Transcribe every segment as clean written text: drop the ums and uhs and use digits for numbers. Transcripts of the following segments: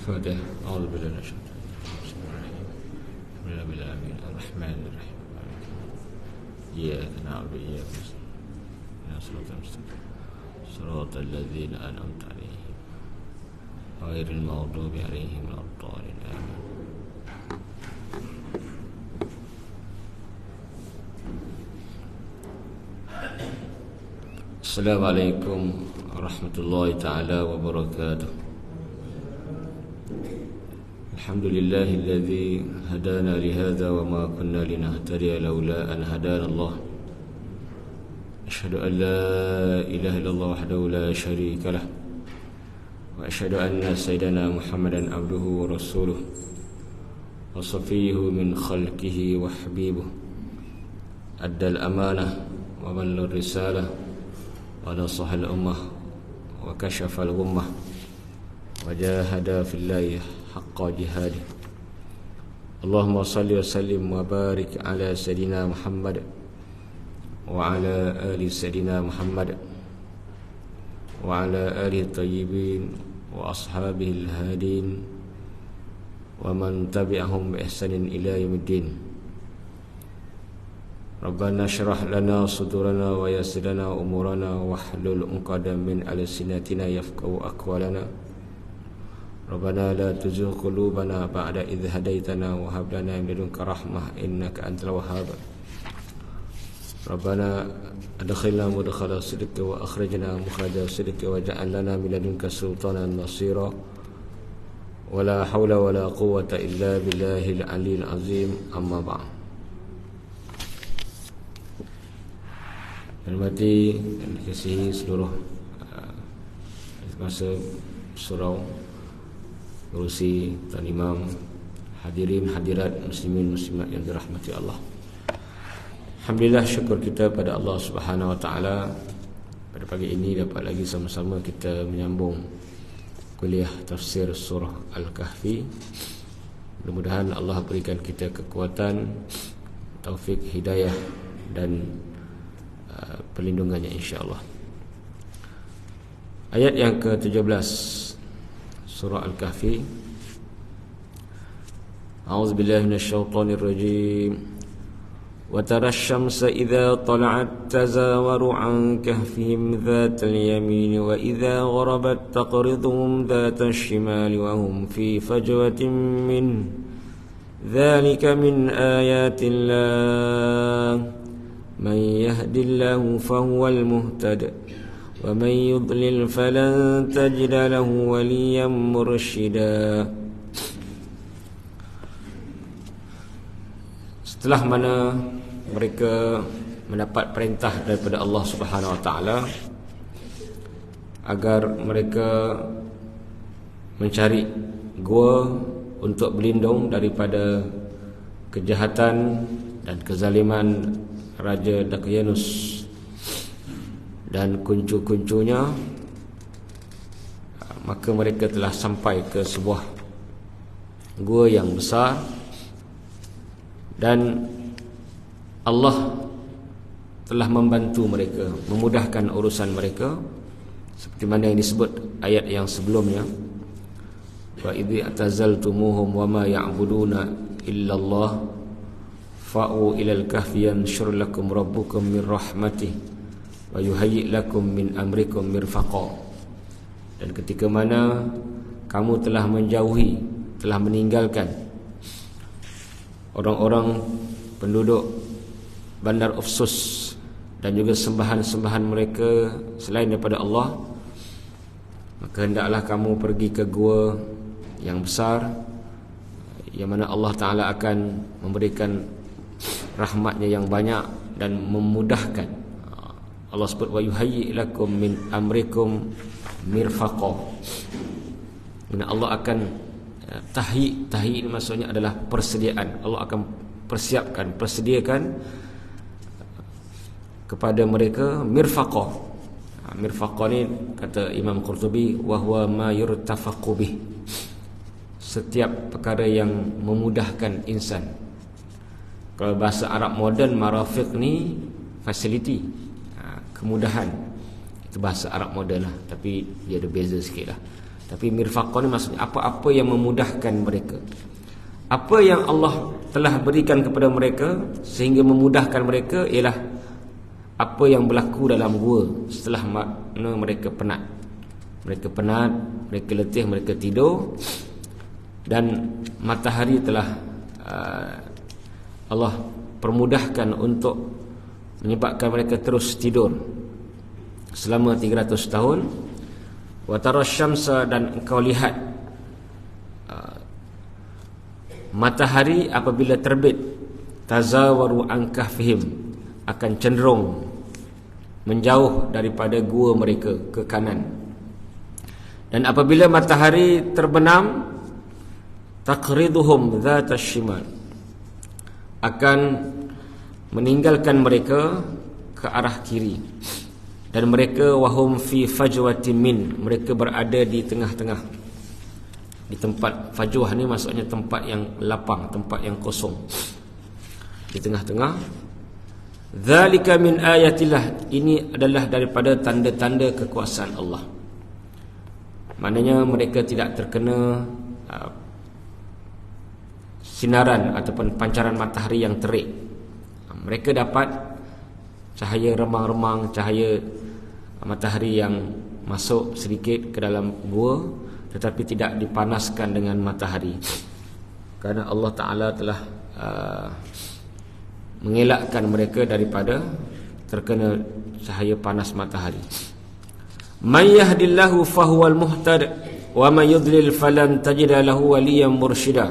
الفاتحة. أعوذ بالله من الشيطان الرجيم. الرحمن الرحيم. إياك نعبد وإياك نستعين صراط المستقيم صراط الذين أنعمت عليهم غير المغضوب عليهم ولا الضالين. آمين. Assalamualaikum warahmatullahi ta'ala wabarakatuh. Alhamdulillahilladzi hadana lihadza wa ma kunna linahtadiya laula an hadana Allah. Asyhadu an la ilaha illallah wahdahu la syarika lah wa asyhadu anna sayyidana Muhammadan abduhu wa rasuluh wa safiyyuhu min khalqihi wa habibuh. Addal amanah wa ballagha risalah wa nasaha al-ummah wa kashafa al-ghummah wa jahada fillahi haqqa jihadih. Allahumma salli wa sallim wa barik ala sayyidina Muhammad wa ala ali sayyidina Muhammad wa ala alihi tayyibin wa ashabihi al-hadin wa man tabi'ahum bi ihsanin ila yaumiddin. Rabbana syrah lana sudurana wa yassir lana umurana wahlul 'uqdatam min alsinatina yafqahu aqwalana. Rabbana la tuzigh qulubana ba'da idh hadaitana wa hab lana min ladunka rahmah innaka antal wahhab. Rabbana adkhilna mudkhala sidqi wa akhrijna mukhraja sidqi waj'al lana min ladunka sultanan nasira. Wala haula wala quwwata illa billahil aliyyil azim. Amma ba'd. Hormati dan dikasihi seluruh masa surau, urusi dan imam, hadirin hadirat muslimin muslimat yang dirahmati Allah. Alhamdulillah, syukur kita pada Allah Subhanahu wa taala pada pagi ini dapat lagi sama-sama kita menyambung kuliah tafsir surah Al-Kahfi. Mudah-mudahan Allah berikan kita kekuatan, taufik, hidayah dan perlindungannya insya-Allah. Ayat yang ke-17 surah Al-Kahfi. A'udzubillahi minasyaitonir rajim. Wa tarasyamsa idza tala'at tazawaru 'an kahfihim dzatal yamin wa idza gharabat taqriduhum dzatal shimali wa hum fi fajwatin min dzalika min ayatillah. Man yahdillahu fahuwal muhtad wa man yudlil falan tajida lahu waliyan mursyida. Setelah mana mereka mendapat perintah daripada Allah Subhanahu wa taala agar mereka mencari gua untuk berlindung daripada kejahatan dan kezaliman Raja Daqyanus dan kuncu-kuncunya, maka mereka telah sampai ke sebuah gua yang besar dan Allah telah membantu mereka, memudahkan urusan mereka seperti mana yang disebut ayat yang sebelumnya. Wa idh atazaltumuhum wa ma ya'buduna illallah fa'u ilal kahfi yanshur lakum rabbukum min rahmatih wa yuhayyi' lakum min amrikum mirfaqa. Dan ketika mana kamu telah menjauhi, telah meninggalkan orang-orang penduduk Bandar Ufsus dan juga sembahan-sembahan mereka selain daripada Allah, maka hendaklah kamu pergi ke gua yang besar yang mana Allah Ta'ala akan memberikan rahmatnya yang banyak dan memudahkan. Allah sebut wa yuhayyi lakum min amrikum mirfaqa. Allah akan tahyi ini maksudnya adalah persediaan. Allah akan persediakan kepada mereka mirfaqa. Mirfaqa ni kata Imam Qurtubi wa huwa ma yurtafaqu bih. Setiap perkara yang memudahkan insan. Kalau bahasa Arab moden, marafiq ni facility, kemudahan. Itu bahasa Arab moden lah, tapi dia ada beza sikit lah. Tapi mirfaqah ni maksudnya apa-apa yang memudahkan mereka. Apa yang Allah telah berikan kepada mereka sehingga memudahkan mereka ialah apa yang berlaku dalam gua setelah mereka penat. Mereka penat, mereka letih, mereka tidur, dan matahari telah Allah permudahkan untuk menyebabkan mereka terus tidur selama 300 tahun. Wa tarasyamsa, dan engkau lihat matahari apabila terbit, tazawaru an kahfihim, akan cenderung menjauh daripada gua mereka ke kanan. Dan apabila matahari terbenam, taqriduhum dzatas shimal, akan meninggalkan mereka ke arah kiri. Dan mereka wahum fi fajwatin min, mereka berada di tengah-tengah, di tempat fajwah ni maksudnya tempat yang lapang, tempat yang kosong, di tengah-tengah. Dzalika min ayatillah, ini adalah daripada tanda-tanda kekuasaan Allah. Maknanya mereka tidak terkena sinaran ataupun pancaran matahari yang terik. Mereka dapat cahaya remang-remang, cahaya matahari yang masuk sedikit ke dalam gua, tetapi tidak dipanaskan dengan matahari, kerana Allah Ta'ala telah mengelakkan mereka daripada terkena cahaya panas matahari. Man yahdillahu fahuwal muhtad wa man yudlil falan tajida lahu waliyan mursyida.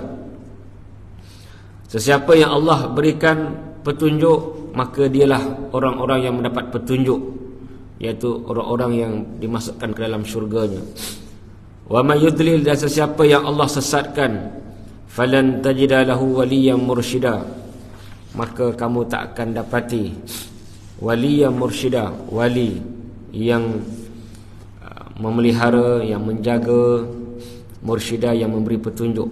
Sesiapa yang Allah berikan petunjuk, maka dialah orang-orang yang mendapat petunjuk, iaitu orang-orang yang dimasukkan ke dalam syurganya. Wa may yudlil, dan sesiapa yang Allah sesatkan, falan tajida lahu waliyan mursyida, maka kamu tak akan dapati waliyan mursyida, wali yang memelihara, yang menjaga, mursyida, yang memberi petunjuk.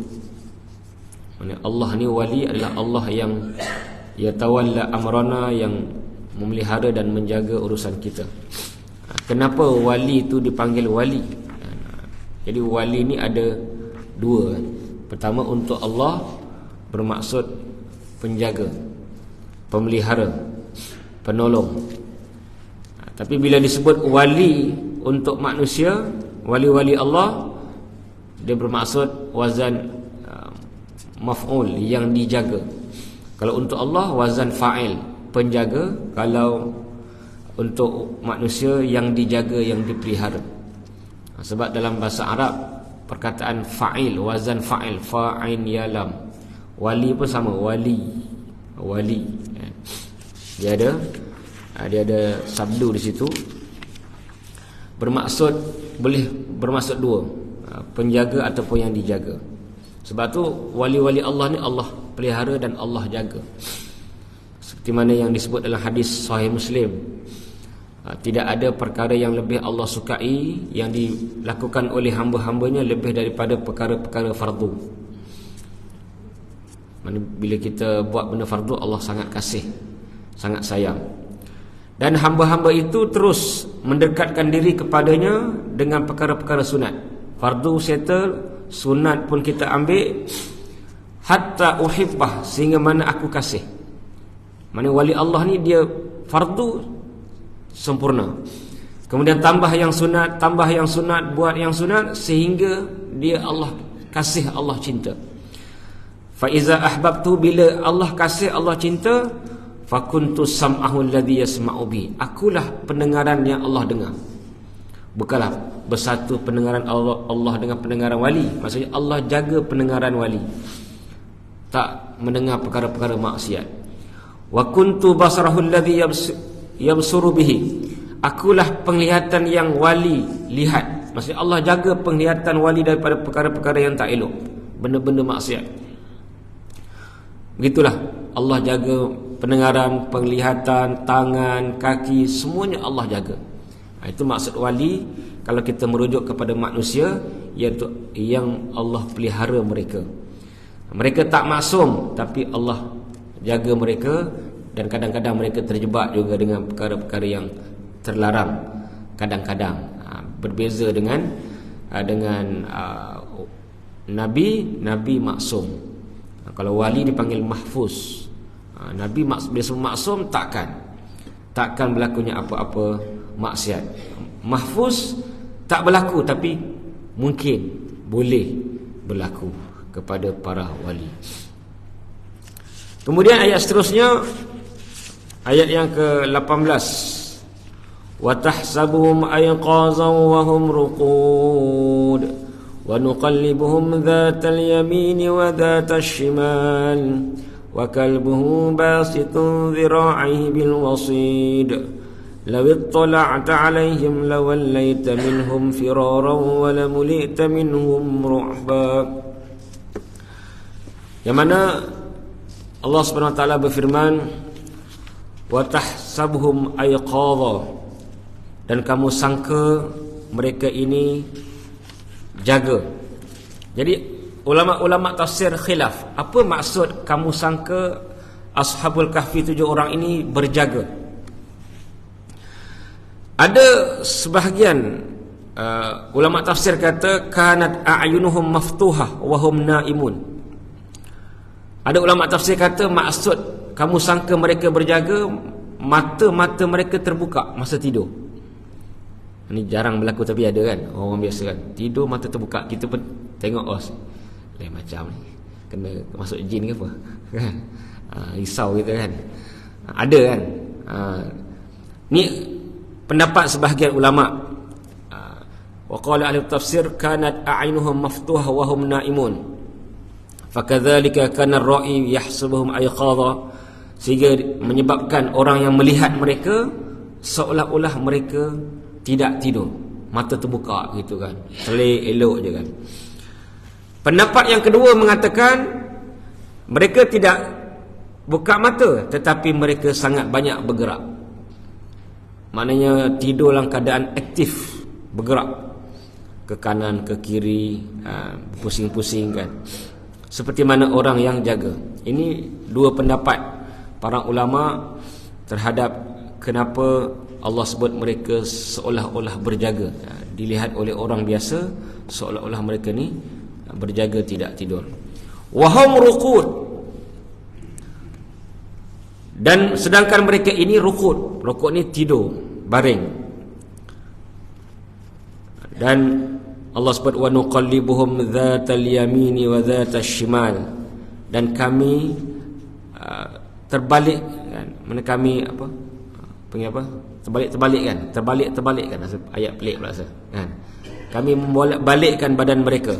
Allah ni wali adalah Allah yang yatawalla amrana, yang memelihara dan menjaga urusan kita. Kenapa wali itu dipanggil wali? Jadi wali ni ada dua. Pertama, untuk Allah bermaksud penjaga, pemelihara, penolong. Tapi bila disebut wali untuk manusia, wali-wali Allah, dia bermaksud wazan maf'ul, yang dijaga. Kalau untuk Allah wazan fa'il, penjaga. Kalau untuk manusia, yang dijaga, yang dipelihara. Sebab dalam bahasa Arab perkataan fa'il, wazan fa'il, fa'in ya lam. Wali pun sama, wali. Dia ada sabdu di situ. Boleh bermaksud dua, penjaga ataupun yang dijaga. Sebab tu wali-wali Allah ni Allah pelihara dan Allah jaga. Seperti mana yang disebut dalam hadis Sahih Muslim, tidak ada perkara yang lebih Allah sukai yang dilakukan oleh hamba-hambanya lebih daripada perkara-perkara fardu. Bila kita buat benda fardu, Allah sangat kasih, sangat sayang. Dan hamba-hamba itu terus mendekatkan diri kepadanya dengan perkara-perkara sunat. Fardu settle, sunat pun kita ambil. Hatta uhibbah, sehingga mana aku kasih. Mana wali Allah ni dia fardu sempurna, kemudian tambah yang sunat, buat yang sunat, sehingga dia Allah kasih, Allah cinta. Fa iza ahbabtu, bila Allah kasih, Allah cinta, fakuntu sam'ahu alladhi yasma'u bi, akulah pendengaran yang Allah dengar. Bukanlah bersatu pendengaran Allah dengan pendengaran wali. Maksudnya Allah jaga pendengaran wali, tak mendengar perkara-perkara maksiat. Wa kuntu basarahu alladhi yabsuru bihi, akulah penglihatan yang wali lihat. Maksudnya Allah jaga penglihatan wali daripada perkara-perkara yang tak elok, benda-benda maksiat. Begitulah Allah jaga pendengaran, penglihatan, tangan, kaki, semuanya Allah jaga. Itu maksud wali. Kalau kita merujuk kepada manusia, iaitu yang Allah pelihara mereka. Mereka tak maksum, tapi Allah jaga mereka. Dan kadang-kadang mereka terjebak juga dengan perkara-perkara yang terlarang. Kadang-kadang berbeza dengan dengan Nabi maksum. Kalau wali dipanggil mahfuz. Nabi bila maksum takkan berlakunya apa-apa maksiat. Mahfuz tak berlaku, tapi mungkin boleh berlaku kepada para wali. Kemudian ayat seterusnya, ayat yang ke-18, wa tahsabuhum ayqazan wa hum ruqud wa nuqallibuhum dhatal yamin wa dhatal shimal wa kalbuhum basitun dhira'ihi bil wasid law ittala'ta 'alayhim lawallaita minhum firaran wa lamulita minhum ru'ba. Yang mana Allah Subhanahu wa taala berfirman, wa tahsabuhum ayqadha, dan kamu sangka mereka ini jaga. Jadi ulama-ulama tafsir khilaf, apa maksud kamu sangka Ashabul Kahfi 7 orang ini berjaga? Ada sebahagian ulama tafsir kata kanat a'yunuhum maftuhah wa hum naimun. Ada ulama tafsir kata maksud kamu sangka mereka berjaga, mata-mata mereka terbuka masa tidur. Ini jarang berlaku tapi ada kan, orang biasa kan, tidur mata terbuka, kita pun tengok lain macam ni, kena masuk jin ke apa kan, risau kita kan, ada kan. Ni pendapat sebahagian ulama. Wa qala ahli tafsir kanat a'yunuhum maftuhah wa hum naimun fakadzalika kana ar-ra'i yahsabuhum ayqadha, sehingga menyebabkan orang yang melihat mereka seolah-olah mereka tidak tidur, mata terbuka gitu kan, elok je kan. Pendapat yang kedua mengatakan mereka tidak buka mata, tetapi mereka sangat banyak bergerak. Maknanya tidur dalam keadaan aktif, bergerak ke kanan ke kiri, pusing-pusing kan, seperti mana orang yang jaga. Ini dua pendapat para ulama terhadap kenapa Allah sebut mereka seolah-olah berjaga. Dilihat oleh orang biasa seolah-olah mereka ni berjaga, tidak tidur. Wahum ruqud, dan sedangkan mereka ini ruqud. Ruqud ni tidur, baring. Dan Allah sebut wa nuqallibuhum dhatal yamini wa dhatal shimal, dan kami terbalik kan, mana kami apa panggil apa, terbalik kan, ayat pelik pula kan. Kami membolak-balikkan badan mereka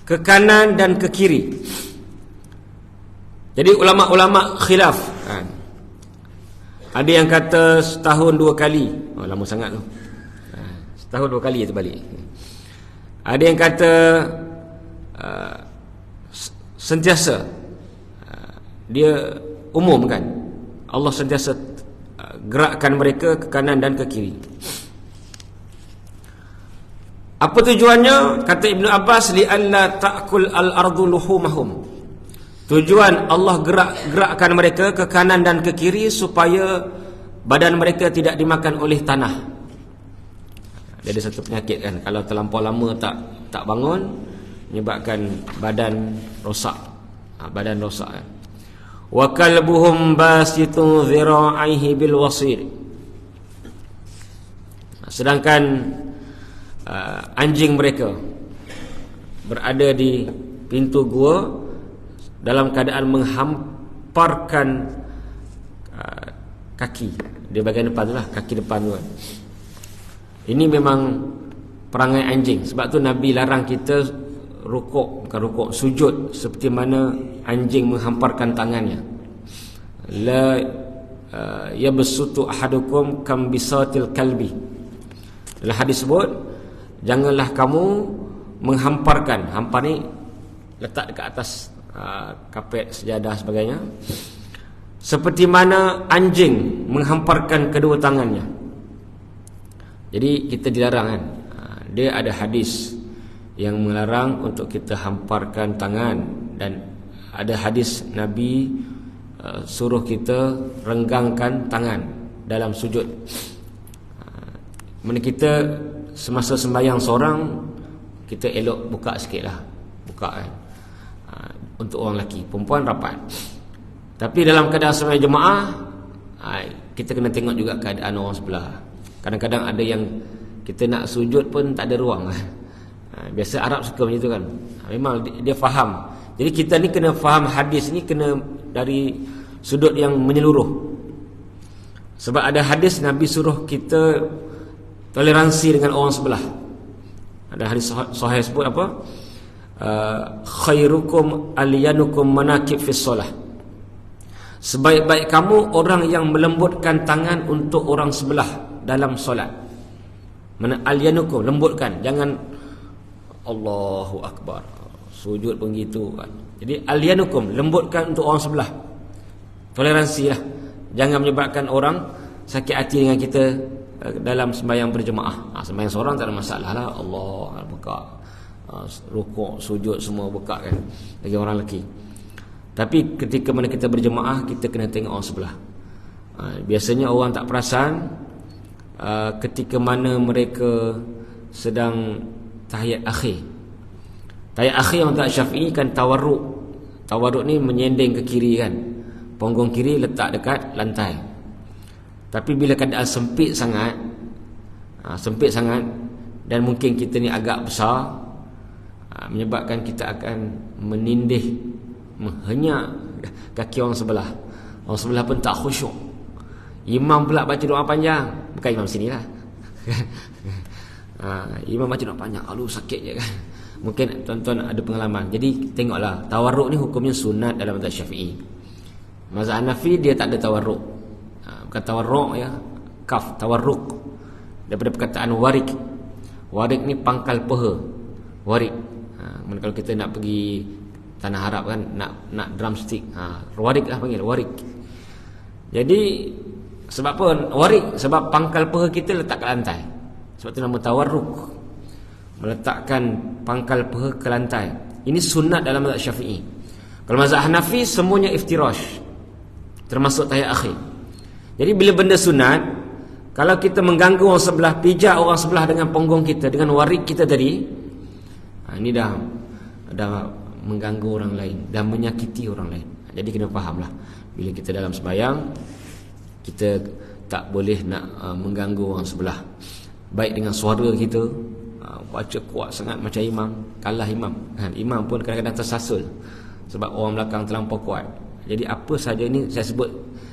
ke kanan dan ke kiri. Jadi ulama-ulama khilaf kan. Ada yang kata setahun 2 kali. Lama sangat tu. Setahun 2 kali terbalik. Ada yang kata sentiasa, dia umum kan, Allah sentiasa gerakkan mereka ke kanan dan ke kiri. Apa tujuannya? Kata Ibnu Abbas, li'alla ta'kul al-ardu luhumahum. Tujuan Allah gerakkan mereka ke kanan dan ke kiri supaya badan mereka tidak dimakan oleh tanah. Dia ada satu penyakit kan, kalau terlampau lama tak bangun, menyebabkan badan rosak. Badan rosak kan. Wa kalbuhum basitun dhira'ihi bil wasid. Sedangkan anjing mereka berada di pintu gua dalam keadaan menghamparkan kaki di bahagian depan tu lah, kaki depan tu kan. Ini memang perangai anjing. Sebab tu Nabi larang kita rukuk, sujud seperti mana anjing menghamparkan tangannya. La yabsutu ahadukum kam bisatil kalbi. Dalam hadis sebut, janganlah kamu menghamparkan. Hampar ni letak dekat atas kapet, sejadah sebagainya, seperti mana anjing menghamparkan kedua tangannya. Jadi kita dilarang kan. Dia ada hadis yang melarang untuk kita hamparkan tangan, dan ada hadis Nabi suruh kita renggangkan tangan dalam sujud. Mana kita semasa sembahyang seorang, kita elok buka sikit lah, buka kan, untuk orang lelaki. Perempuan rapat. Tapi dalam keadaan sembahyang jemaah, kita kena tengok juga keadaan orang sebelah. Kadang-kadang ada yang kita nak sujud pun tak ada ruang. Biasa Arab suka macam tu kan. Memang dia faham. Jadi kita ni kena faham hadis ni, kena dari sudut yang menyeluruh. Sebab ada hadis Nabi suruh kita toleransi dengan orang sebelah. Ada hadis sahih sebut apa? Khairukum alyanukum manakib fis solah. Sebaik-baik kamu orang yang melembutkan tangan untuk orang sebelah dalam solat. Mana alyanukum, lembutkan, jangan Allahu Akbar, sujud pun gitu kan. Jadi alyanukum, lembutkan untuk orang sebelah. Toleransi lah. Jangan menyebabkan orang sakit hati dengan kita dalam sembahyang berjemaah. Sembahyang seorang tak ada masalah lah. Allah buka, rukuk, sujud semua buka kan, bagi orang lelaki. Tapi ketika mana kita berjemaah, kita kena tengok orang sebelah. Biasanya orang tak perasan ketika mana mereka sedang tahiyat akhir. Tahiyat akhir yang tak Syafi'i kan tawarruk. Tawarruk ni menyending ke kiri kan, punggung kiri letak dekat lantai. Tapi bila keadaan sempit sangat, dan mungkin kita ni agak besar, menyebabkan kita akan menindih, menghenyak kaki orang sebelah. Orang sebelah pun tak khusyuk. Imam pula baca doa panjang. Bukan imam sini lah. Imam baca doa panjang, aduh sakit je kan. Mungkin tuan-tuan ada pengalaman. Jadi tengoklah, tawarruk ni hukumnya sunat dalam mazhab Syafi'i. Mazhab Hanafi dia tak ada tawarruk. Bukan tawarruk ya, kaf, tawarruk, daripada perkataan warik. Warik ni pangkal peha. Warik. Kalau kita nak pergi tanah Arab kan, nak drumstick, warik lah panggil, warik. Jadi sebab apa warik? Sebab pangkal peha kita letak kat lantai. Sebab tu nama tawarruk, meletakkan pangkal peha ke lantai. Ini sunat dalam mazhab Syafi'i. Kalau mazhab Hanafi semuanya iftirash, termasuk tahiyat akhir. Jadi bila benda sunat, kalau kita mengganggu orang sebelah, pijak orang sebelah dengan punggung kita, dengan warik kita tadi, ini dah mengganggu orang lain dan menyakiti orang lain. Jadi kena fahamlah, bila kita dalam sembahyang, kita tak boleh nak mengganggu orang sebelah. Baik dengan suara kita, baca kuat sangat macam imam, kalah imam. Imam pun kadang-kadang tersasul sebab orang belakang terlampau kuat. Jadi apa saja ini saya sebut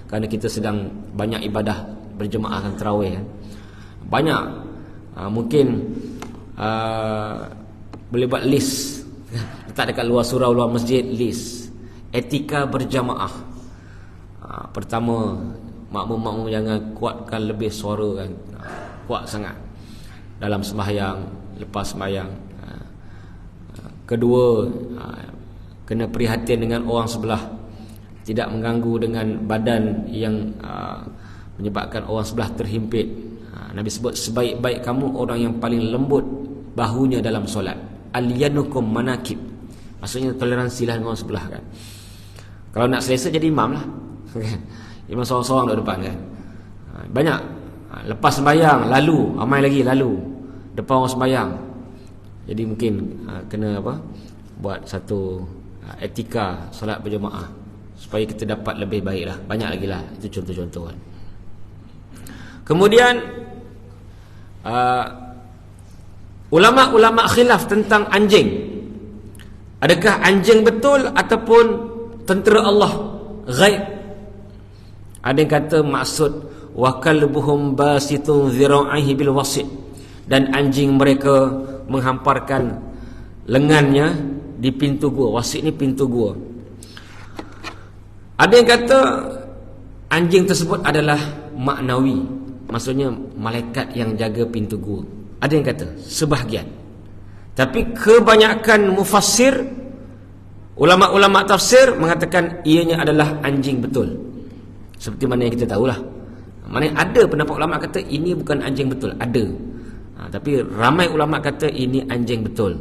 kerana kita sedang banyak ibadah berjemaah dan tarawih kan. Banyak mungkin boleh buat list, letak dekat luar surau, luar masjid, list etika berjamaah. Pertama, makmum-makmum jangan kuatkan lebih suara kan, kuat sangat dalam sembahyang, lepas sembahyang. Kedua, kena prihatin dengan orang sebelah, tidak mengganggu dengan badan yang menyebabkan orang sebelah terhimpit. Nabi sebut sebaik-baik kamu orang yang paling lembut bahunya dalam solat. Alyanukum manakib, maksudnya toleransilah dengan orang sebelah kan. Kalau nak selesa jadi imam lah. Imam seorang-seorang duduk depan kan. Banyak lepas sembahyang lalu, ramai lagi lalu depan orang sembahyang. Jadi mungkin kena buat satu etika solat berjemaah supaya kita dapat lebih baik lah. Banyak lagi lah, itu contoh-contoh kan. Kemudian ulama-ulama khilaf tentang anjing. Adakah anjing betul ataupun tentera Allah ghaib? Ada yang kata maksud wa kalbuhum basitun dhira'ihi bil wasit, dan anjing mereka menghamparkan lengannya di pintu gua. Wasit ni pintu gua. Ada yang kata anjing tersebut adalah maknawi, maksudnya malaikat yang jaga pintu gua. Ada yang kata sebahagian. Tapi kebanyakan mufassir, ulama-ulama tafsir mengatakan ianya adalah anjing betul. Seperti mana yang kita tahulah. Mana ada pendapat ulama kata ini bukan anjing betul, ada. Tapi ramai ulama kata ini anjing betul.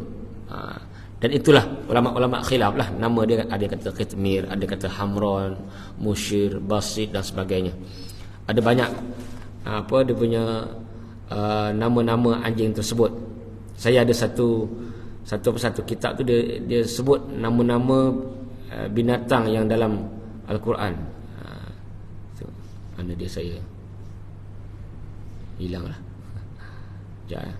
Dan itulah ulama-ulama khilaf lah. Nama dia ada yang kata khitmir, ada kata hamron, musyir, basit dan sebagainya. Ada banyak dia punya nama-nama anjing tersebut. Saya ada satu kitab tu dia sebut nama-nama binatang yang dalam Al-Quran. Mana dia saya hilang lah. Sekejap.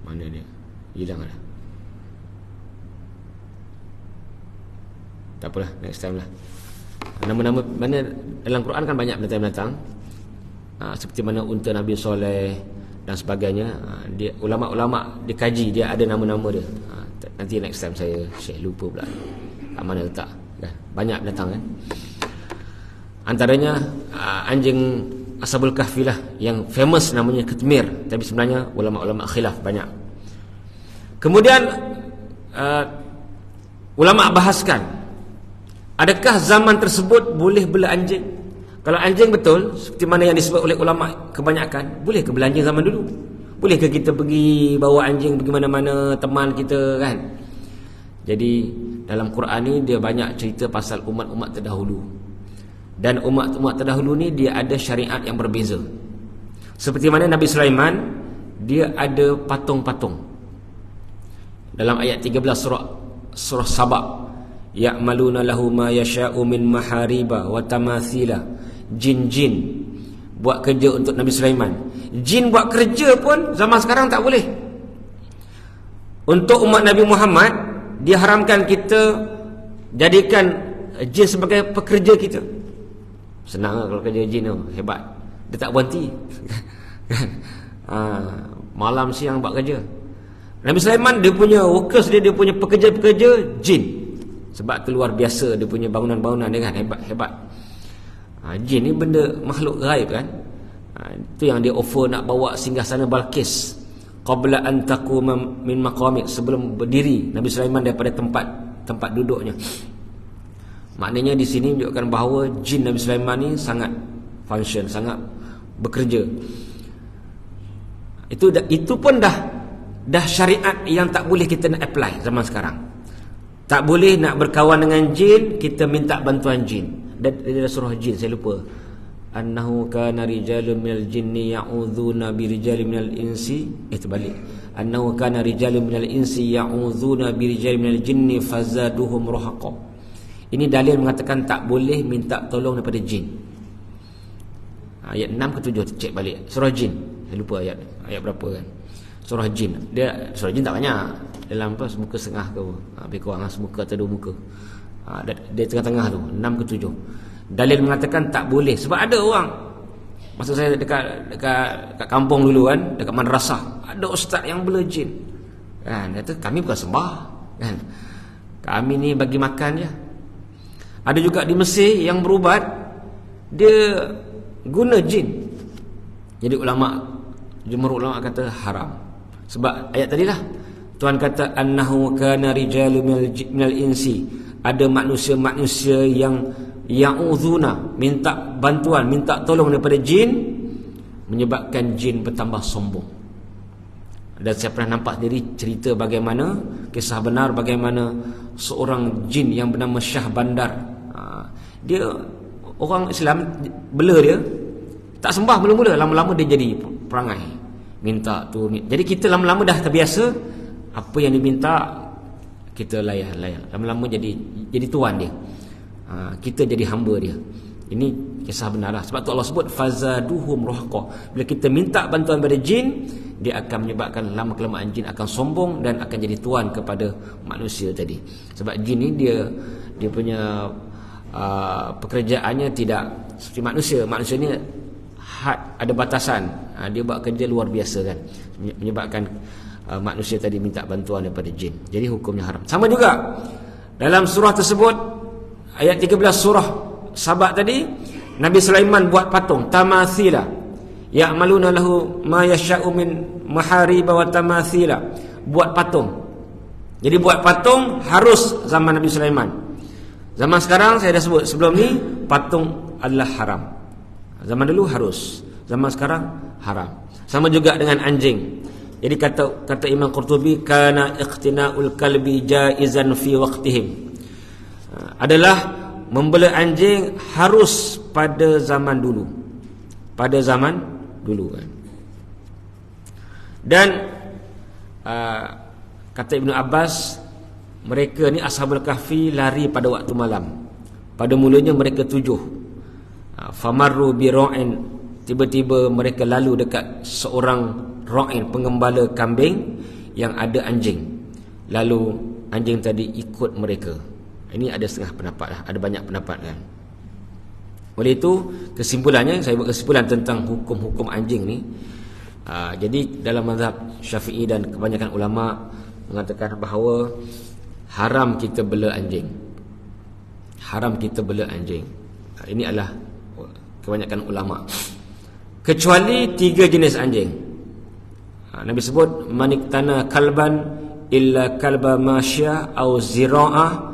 Mana dia? Hilang lah. Tak apalah, next time lah. Nama-nama mana dalam Quran kan banyak binatang-binatang. Seperti mana unta Nabi Soleh dan sebagainya. Dia ulama-ulama dikaji, dia ada nama-nama dia. Nanti next time saya share, lupa pula kat mana letak. Banyak binatang kan. Antaranya anjing Ashabul Kahfi lah, yang famous namanya Qitmir, tapi sebenarnya ulama-ulama khilaf banyak. Kemudian ulama bahaskan, adakah zaman tersebut boleh bela anjing? Kalau anjing betul seperti mana yang disebut oleh ulama kebanyakan, boleh ke bela anjing zaman dulu? Boleh ke kita pergi bawa anjing pergi mana-mana, teman kita kan? Jadi dalam Quran ni dia banyak cerita pasal umat-umat terdahulu. Dan umat-umat terdahulu ni dia ada syariat yang berbeza. Seperti mana Nabi Sulaiman, dia ada patung-patung. Dalam ayat 13 surah Saba, ya'maluna lahu ma yasha'u min mahariba wa tamathila. Jin-jin buat kerja untuk Nabi Sulaiman. Jin buat kerja pun zaman sekarang tak boleh. Untuk umat Nabi Muhammad, diharamkan kita jadikan jin sebagai pekerja kita. Senang lah kalau kerja jin tu, hebat. Dia tak berhenti. Malam siang buat kerja. Nabi Sulaiman dia punya workers dia punya pekerja-pekerja jin. Sebab tu luar biasa dia punya bangunan-bangunan dia kan, hebat-hebat. Jin ni benda makhluk gaib kan. Itu yang dia offer nak bawa singgahsana Balqis. Qabla an taquma min maqamik, sebelum berdiri Nabi Sulaiman daripada tempat duduknya. Maknanya di sini menunjukkan bahawa jin Nabi Sulaiman ni sangat function, sangat bekerja. Itu pun dah syariat yang tak boleh kita nak apply zaman sekarang. Tak boleh nak berkawan dengan jin, kita minta bantuan jin. Dari surah jin saya lupa. Annahu kana rijalun minal jinni ya'udzuuna birijalin minal insi. Terbalik. Annahu kana rijalun minal insi ya'udzuuna birijalin minal jinni fazaduhum rahaqa. Ini dalil mengatakan tak boleh minta tolong daripada jin. Ayat 6 ke 7 cek balik. Surah jin. Saya lupa ayat berapa kan. Surah jin. Surah jin tak banyak. Dalam semuka setengah ke. Lebih kurang semuka atau 2 muka. Dia tengah-tengah tu, 6 ke 7. Dalil mengatakan tak boleh. Sebab ada orang, masa saya dekat kampung dulu kan, dekat madrasah, ada ustaz yang bela jin. Kan, kata kami bukan sembah kan. Kami ni bagi makan je. Ada juga di Mesir yang berubat, dia guna jin. Jadi jumhur ulama kata haram. Sebab ayat tadi lah, Tuhan kata annahu kana rijalun minal insi, ada manusia-manusia yang ya'udzuuna, minta bantuan, minta tolong daripada jin, menyebabkan jin bertambah sombong. Dan saya pernah nampak sendiri cerita bagaimana, kisah benar bagaimana seorang jin yang bernama Syah Bandar, dia orang Islam bela dia, tak sembah mula-mula, lama-lama dia jadi perangai, minta tu. Jadi kita lama-lama dah terbiasa, apa yang diminta kita layan. Lama-lama jadi tuan dia. Kita jadi hamba dia. Ini kisah benar lah. Sebab tu Allah sebut fazaduhum rahqa. Bila kita minta bantuan pada jin, dia akan menyebabkan lama-kelamaan jin akan sombong dan akan jadi tuan kepada manusia tadi. Sebab jin ni dia punya pekerjaannya tidak seperti manusia. Manusia ni ada batasan. Dia buat kerja luar biasa kan, menyebabkan manusia tadi minta bantuan daripada jin. Jadi hukumnya haram. Sama juga dalam surah tersebut, ayat 13 surah Sabah tadi, Nabi Sulaiman buat patung tamathila, ya'maluna lahu ma yasha'u min mahariba wa tamathila. Buat patung. Jadi buat patung harus zaman Nabi Sulaiman. Zaman sekarang saya dah sebut sebelum ni, patung adalah haram. Zaman dulu harus, zaman sekarang haram. Sama juga dengan anjing. Jadi kata Imam Qurtubi, kana iqtina'ul kalbi jaizan fi waqtihim. Adalah membela anjing harus pada zaman dulu. Pada zaman dulu kan. Dan kata Ibnu Abbas, mereka ni Ashabul Kahfi lari pada waktu malam. Pada mulanya mereka 7. Famarru bi ra'in, tiba-tiba mereka lalu dekat seorang ra'in, pengembala kambing yang ada anjing. Lalu anjing tadi ikut mereka. Ini ada setengah pendapat lah, ada banyak pendapat kan. Oleh itu kesimpulannya, saya buat kesimpulan tentang hukum-hukum anjing ni. Jadi dalam mazhab Syafi'i dan kebanyakan ulama mengatakan bahawa haram kita bela anjing. Haram kita bela anjing. Ini adalah kebanyakan ulama. Kecuali 3 jenis anjing. Nabi sebut maniktana kalban illa kalba masyah au zira'ah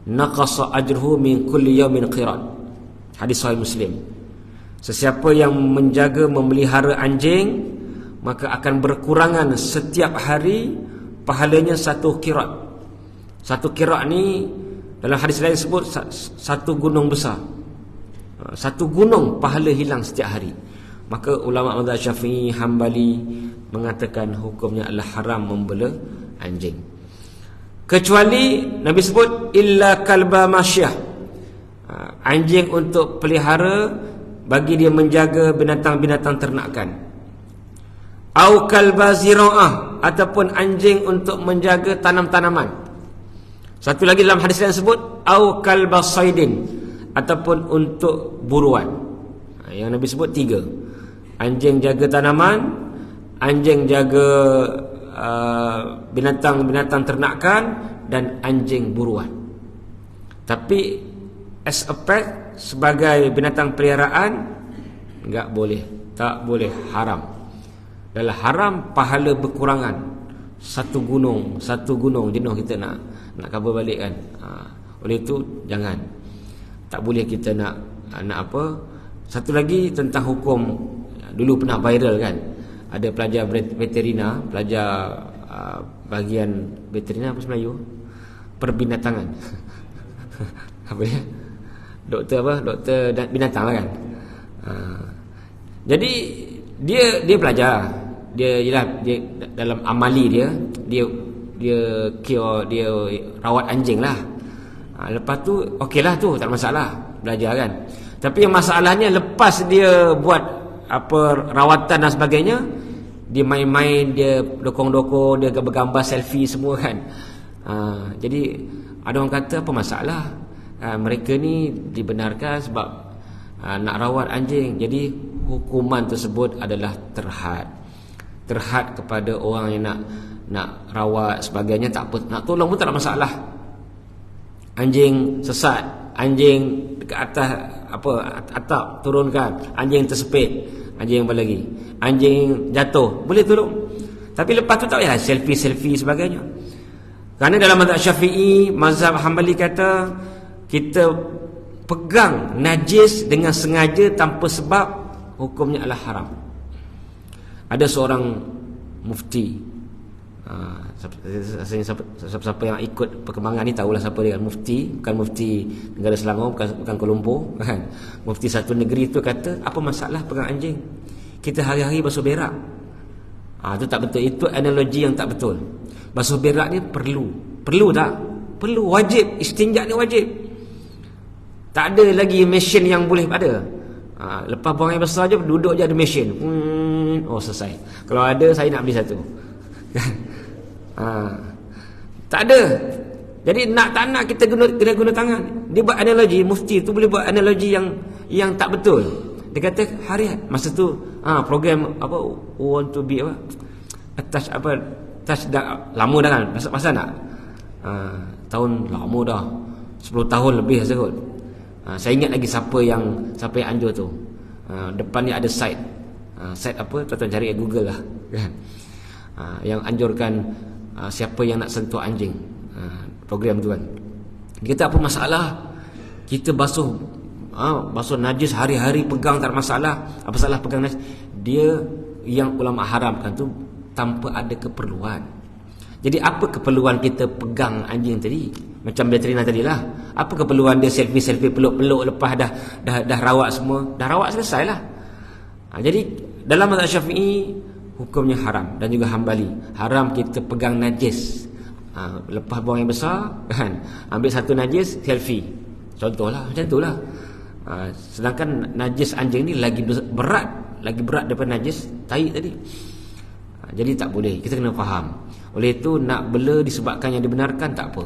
naqasa ajruhu min kulli yawmin qirat. Hadis sahih Muslim. Sesiapa yang menjaga memelihara anjing, maka akan berkurangan setiap hari pahalanya 1 qirat. 1 qirat ni dalam hadis lain sebut 1 gunung besar. 1 gunung pahala hilang setiap hari. Maka ulama mazhab Syafi'i, Hambali mengatakan hukumnya adalah haram membela anjing. Kecuali Nabi sebut illa kalba masyah, anjing untuk pelihara bagi dia menjaga binatang-binatang ternakan. Au kalba zira'ah, ataupun anjing untuk menjaga tanam-tanaman. Satu lagi dalam hadis lain sebut au kalba saidin, ataupun untuk buruan. Yang Nabi sebut 3. Anjing jaga tanaman, anjing jaga binatang-binatang ternakan, dan anjing buruan. Tapi as a pet, sebagai binatang peliharaan, enggak boleh, tak boleh, haram. Adalah haram, pahala berkurangan. 1 gunung jenuh kita nak cover balik kan. Oleh itu jangan, tak boleh kita nak apa. Satu lagi tentang hukum, dulu pernah viral kan, ada pelajar veterina, pelajar bahagian veterina apa Melayu, perbinatangan apa dia, doktor binatang lah kan. Jadi dia pelajar, dia dalam amali dia cure, dia rawat anjing lah. Lepas tu okeylah, tu tak masalah, belajar kan. Tapi yang masalahnya lepas dia buat apa rawatan dan sebagainya, dia main-main, dia dokong-dokong, dia bergambar selfie semua kan. Jadi ada orang kata apa masalah, mereka ni dibenarkan sebab nak rawat anjing. Jadi hukuman tersebut adalah terhad kepada orang yang nak rawat sebagainya, tak apa, nak tolong pun tak ada masalah. Anjing sesat, anjing dekat atas atap turunkan, anjing tersepit, anjing apa lagi, anjing jatuh, boleh tolong. Tapi lepas tu tak payah selfie sebagainya. Kerana dalam mazhab Syafi'i, mazhab Hambali kata kita pegang najis dengan sengaja tanpa sebab, hukumnya adalah haram. Ada seorang mufti, siapa yang ikut perkembangan ni tahulah siapa dia kan. Mufti, bukan mufti negara Selangor, bukan Kuala Lumpur kan. Mufti satu negeri tu kata, apa masalah pegang anjing, kita hari-hari basuh berak. Itu tak betul, itu analogi yang tak betul. Basuh berak ni perlu tak? Perlu, wajib, istinja ni wajib. Tak ada lagi mesin yang boleh ada. Lepas buang air besar je, duduk je ada mesin. Selesai. Kalau ada, saya nak beli satu. Tak ada. Jadi tak nak kita kena guna tangan. Dia buat analogi, mufti tu boleh buat analogi yang tak betul. Dia kata harian masa tu program apa, want to be apa, touch dah lama dah kan, masa nak tahun lama dah, 10 tahun lebih saya kot. Saya ingat lagi siapa yang anjur tu. Depan ni ada site apa, tuan-tuan cari Google lah kan. Yang anjurkan siapa yang nak sentuh anjing, program tu kan. Dia kata apa masalah kita basuh najis hari-hari, pegang tak ada masalah. Apa salah pegang najis? Dia yang ulama haramkan tu tanpa ada keperluan. Jadi apa keperluan kita pegang anjing tadi? Macam Betrina tadilah. Apa keperluan dia selfie peluk-peluk lepas dah rawat semua? Dah rawat selesailah. Jadi dalam mazhab Syafi'i hukumnya haram, dan juga Hambali haram kita pegang najis. Lepas buang yang besar kan, ambil satu najis selfie. Contohlah macam itulah. Sedangkan najis anjing ni lagi berat daripada najis tai tadi. Jadi tak boleh, kita kena faham. Oleh itu nak bela disebabkan yang dibenarkan tak apa.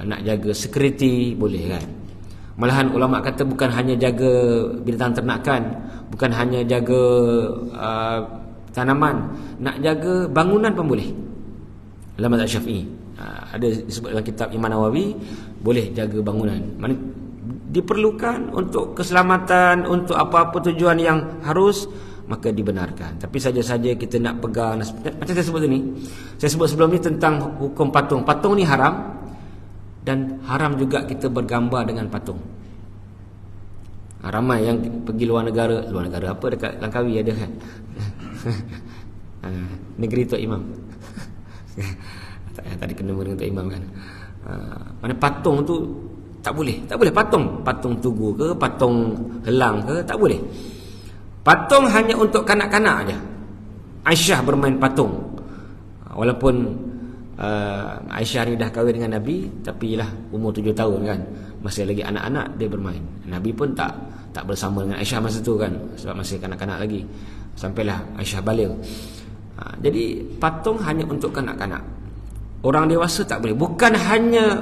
Nak jaga security boleh kan. Malahan ulama kata bukan hanya jaga binatang ternakan, bukan hanya jaga tanaman, nak jaga bangunan pun boleh. Dalam mazhab Syafi'i ada disebut dalam kitab Imam Nawawi, boleh jaga bangunan. Diperlukan untuk keselamatan, untuk apa-apa tujuan yang harus, maka dibenarkan. Tapi saja-saja kita nak pegang, macam saya sebut ni, saya sebut sebelum ni tentang hukum patung. Patung ni haram, dan haram juga kita bergambar dengan patung. Ramai yang pergi luar negara apa, dekat Langkawi ada kan. Negeri Tok Imam. Tadi kena dengan Tok Imam kan. Mana patung tu tak boleh patung tugu ke, patung helang ke, tak boleh. Patung hanya untuk kanak-kanak aja. Aisyah bermain patung. Walaupun Aisyah ni dah kahwin dengan Nabi, tapi lah umur 7 tahun kan, masih lagi anak-anak dia bermain. Nabi pun tak bersama dengan Aisyah masa tu kan, sebab masih kanak-kanak lagi. Sampailah Aisyah balik. Jadi patung hanya untuk kanak-kanak. Orang dewasa tak boleh. Bukan hanya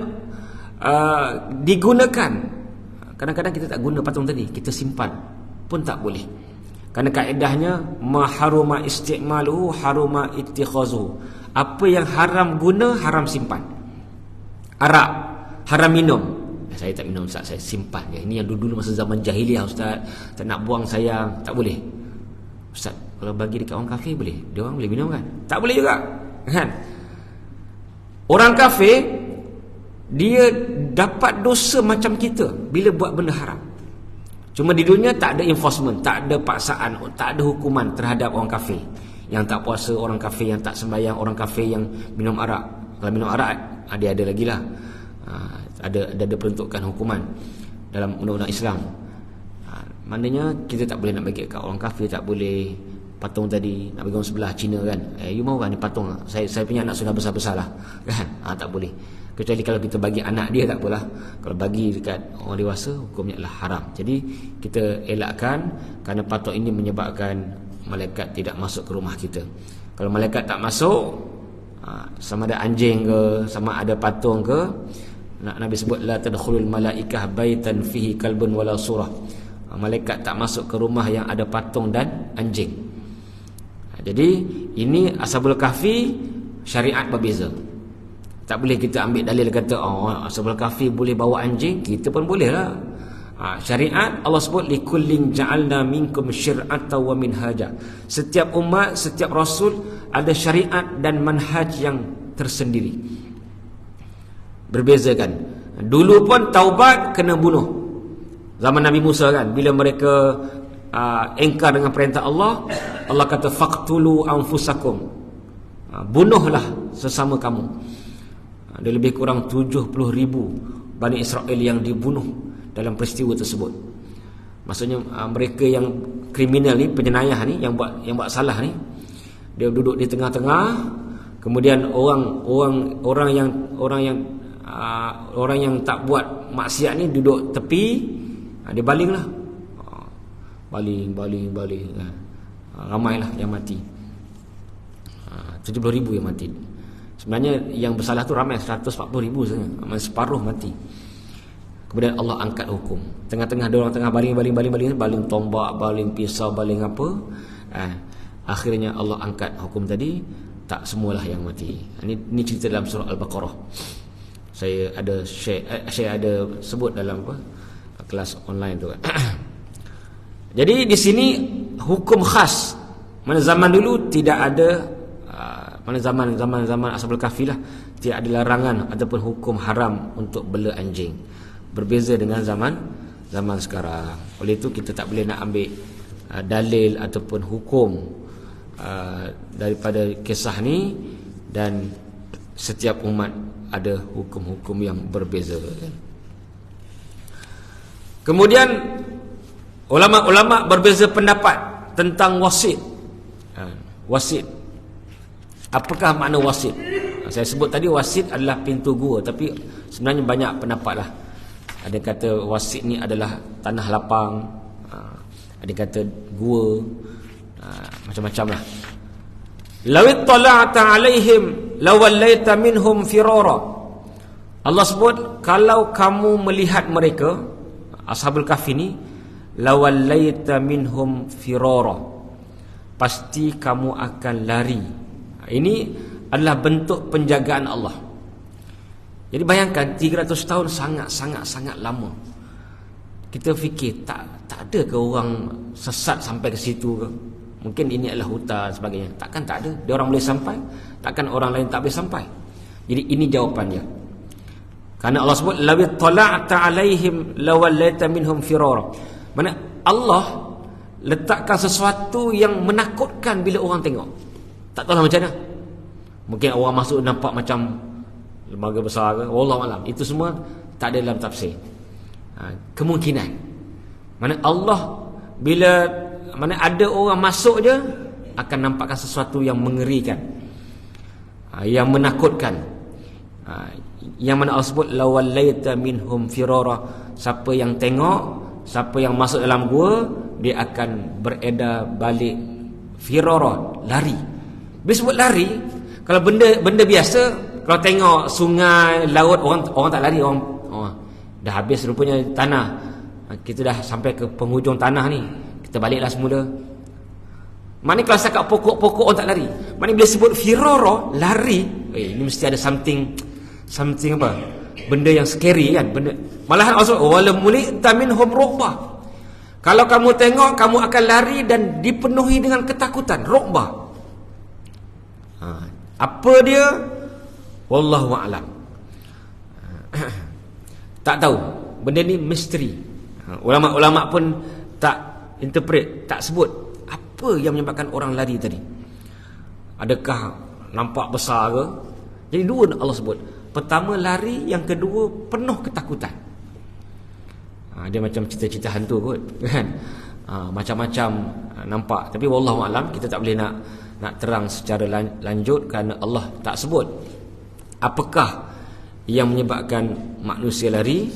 digunakan. Kadang-kadang kita tak guna patung tadi, kita simpan pun tak boleh. Kerana kaedahnya ma haruma isti'maluhu haruma ittikhazuhu. Apa yang haram guna, haram simpan. Arak haram minum. Saya tak minum Ustaz, saya simpan je. Ini yang dulu masa zaman jahiliah Ustaz. Tak nak buang sayang, tak boleh. Ustaz, kalau bagi dekat orang kafir boleh? Dia orang boleh minum kan? Tak boleh juga kan? Orang kafir dia dapat dosa macam kita bila buat benda haram. Cuma di dunia tak ada enforcement, tak ada paksaan, tak ada hukuman terhadap orang kafir yang tak puasa, orang kafir yang tak sembahyang, orang kafir yang minum arak. Kalau minum arak ada lagi lah. Ada peruntukan hukuman dalam undang-undang Islam. Maknanya kita tak boleh nak bagi kat orang kafir, tak boleh. Patung tadi nak bagi orang sebelah Cina kan, you mau kan ni patung, saya punya anak sudah besar-besar lah kan. Tak boleh. Kecuali kalau kita bagi anak dia tak apalah. Kalau bagi dekat orang dewasa, hukumnya adalah haram. Jadi kita elakkan, kerana patung ini menyebabkan malaikat tidak masuk ke rumah kita. Kalau malaikat tak masuk, sama ada anjing ke, sama ada patung ke, Nabi sebut la tadkhulul malaikah baitan fihi kalbun wala surah. Malaikat tak masuk ke rumah yang ada patung dan anjing. Jadi ini Ashabul Kahfi syariat berbeza. Tak boleh kita ambil dalil kata Ashabul Kahfi boleh bawa anjing, kita pun boleh lah. Syariat Allah sebut likullin ja'alna minkum syir'atan wa minhaja. Setiap umat, setiap rasul ada syariat dan manhaj yang tersendiri. Berbeza kan. Dulu pun taubat kena bunuh. Zaman Nabi Musa kan, bila mereka engkar dengan perintah Allah, Allah kata faqtulu anfusakum, bunuhlah sesama kamu. Ada lebih kurang 70,000 Bani Israel yang dibunuh dalam peristiwa tersebut. Maksudnya mereka yang kriminal ni, penjenayah ni, yang buat salah ni, dia duduk di tengah-tengah, kemudian orang yang tak buat maksiat ni duduk tepi, dia balinglah. Baling. Ramailah yang mati. 70,000 yang mati. Sebenarnya yang bersalah tu ramai, 140,000 saja. Separuh mati. Kemudian Allah angkat hukum. Tengah-tengah dia orang tengah baling tombak, baling pisau, baling apa. Akhirnya Allah angkat hukum tadi, tak semualah yang mati. Ini cerita dalam surah Al-Baqarah. Saya ada sebut dalam kelas online tu kan. Jadi di sini hukum khas. Mana zaman dulu tidak ada, mana zaman Ashabul Kahfi lah, tidak ada larangan ataupun hukum haram untuk bela anjing. Berbeza dengan zaman sekarang. Oleh itu kita tak boleh nak ambil dalil ataupun hukum daripada kisah ni dan setiap umat ada hukum-hukum yang berbeza kan? Kemudian ulama-ulama berbeza pendapat tentang wasit. Wasit, apakah makna wasit? Saya sebut tadi wasit adalah pintu gua, tapi sebenarnya banyak pendapat lah. Ada kata wasit ni adalah tanah lapang, ada kata gua, macam-macam lah. Lawit tala'ata alaihim lawallaita minhum firara. Allah sebut, kalau kamu melihat mereka Ashabul Kahfi ni, lawallaita minhum firara, pasti kamu akan lari. Ini adalah bentuk penjagaan Allah. Jadi bayangkan 300 tahun sangat lama. Kita fikir tak ada ke orang sesat sampai ke situ ke? Mungkin ini adalah hutan sebagainya. Takkan tak ada. Dia orang boleh sampai, takkan orang lain tak boleh sampai. Jadi ini jawapannya. Karena Allah sebut law tala'ta alaihim lawallaita minhum firara. Mana Allah letakkan sesuatu yang menakutkan bila orang tengok. Tak tahulah macam mana. Mungkin orang masuk nampak macam lembaga besar ke, wallahu alam. Itu semua tak ada dalam tafsir. Kemungkinan. Mana Allah bila ada orang masuk je akan nampakkan sesuatu yang mengerikan, yang menakutkan. Yang mana Allah sebut lawallaita minhum firara. Siapa yang tengok, siapa yang masuk dalam gua, dia akan beredar balik firara, lari. Bila sebut lari, kalau benda biasa, kalau tengok sungai, laut, orang tak lari, orang dah habis rupanya tanah. Kita dah sampai ke penghujung tanah ni, kita baliklah semula. Mana kalau setakat pokok-pokok orang tak lari. Mana bila sebut firara, lari, ini mesti ada something apa? Benda yang scary kan? Malahan Allah wala mulita minhum ruqbah. Kalau kamu tengok, kamu akan lari dan dipenuhi dengan ketakutan, ruqbah. Apa dia? Wallahu a'lam. Tak tahu. Benda ni misteri. Ulama-ulama pun tak interpret, tak sebut apa yang menyebabkan orang lari tadi. Adakah nampak besar ke? Jadi dua Allah sebut. Pertama lari, yang kedua penuh ketakutan. Dia macam cerita-cerita hantu kot kan. Macam-macam nampak. Tapi wallahu alam, kita tak boleh nak terang secara lanjut kerana Allah tak sebut apakah yang menyebabkan manusia lari,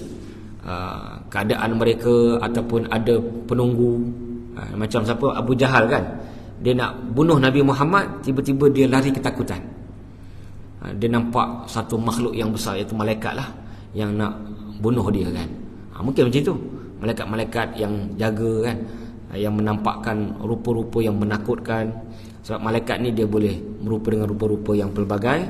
keadaan mereka ataupun ada penunggu. Macam siapa, Abu Jahal kan, dia nak bunuh Nabi Muhammad, tiba-tiba dia lari ketakutan. Dia nampak satu makhluk yang besar, iaitu malaikat lah, yang nak bunuh dia kan. Mungkin macam itu, malaikat-malaikat yang jaga kan, yang menampakkan rupa-rupa yang menakutkan. Sebab malaikat ni dia boleh merupa dengan rupa-rupa yang pelbagai.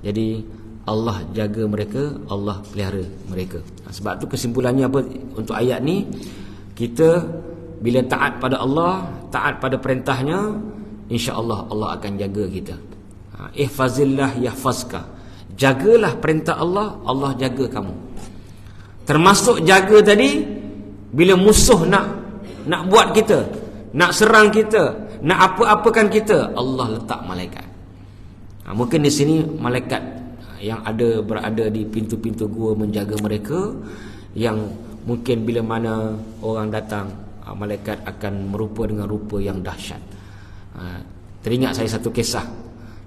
Jadi Allah jaga mereka, Allah pelihara mereka. Sebab tu kesimpulannya apa untuk ayat ni, kita bila taat pada Allah, taat pada perintahnya, insya-Allah Allah akan jaga kita. Ihfazillah yahfazka. Jagalah perintah Allah, Allah jaga kamu. Termasuk jaga tadi, bila musuh nak buat kita, nak serang kita, nak apa-apakan kita, Allah letak malaikat. Mungkin di sini malaikat yang berada di pintu-pintu gua menjaga mereka, yang mungkin bila mana orang datang, malaikat akan merupa dengan rupa yang dahsyat. Teringat saya satu kisah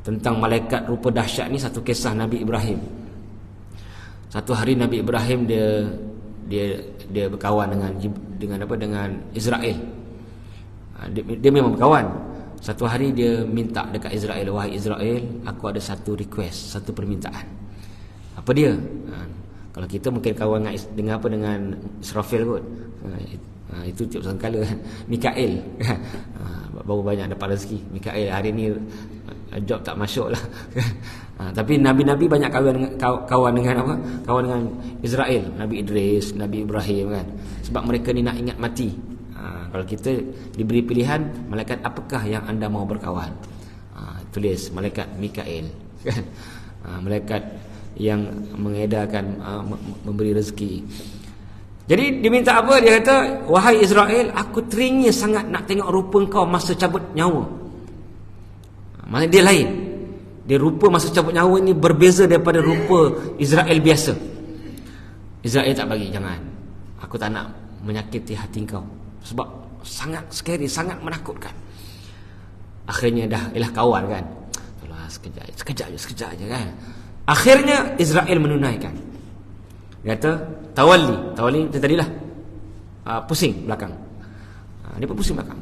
tentang malaikat rupa dahsyat ni, satu kisah Nabi Ibrahim. Satu hari Nabi Ibrahim dia berkawan dengan Israel. Dia memang berkawan. Satu hari dia minta dekat Israel, wahai Israel, aku ada satu request, satu permintaan. Apa dia? Kalau kita mungkin kawan dengan Israfil kot. Itu tiap sangkala kan. Mikael. Baru banyak dapat rezeki. Mikael hari ni job tak masuk lah. Tapi Nabi-Nabi banyak kawan dengan apa? Kawan dengan Israel, Nabi Idris, Nabi Ibrahim kan. Sebab mereka ni nak ingat mati. Kalau kita diberi pilihan, malaikat apakah yang anda mau berkawan? Tulis malaikat Mikael kan. Malaikat yang mengedarkan, memberi rezeki. Jadi diminta apa? Dia kata, wahai Israel, aku teringin sangat nak tengok rupa kau masa cabut nyawa. Maksudnya dia lain. Dia rupa masa cabut nyawa ni berbeza daripada rupa Israel biasa. Israel tak bagi, jangan. Aku tak nak menyakiti hati kau. Sebab sangat scary, sangat menakutkan. Akhirnya dah ialah kawan kan. Tolong sekejap je kan. Akhirnya Israel menunaikan. Dia kata tawalli itu tadilah pusing belakang. Dia pun pusing belakang.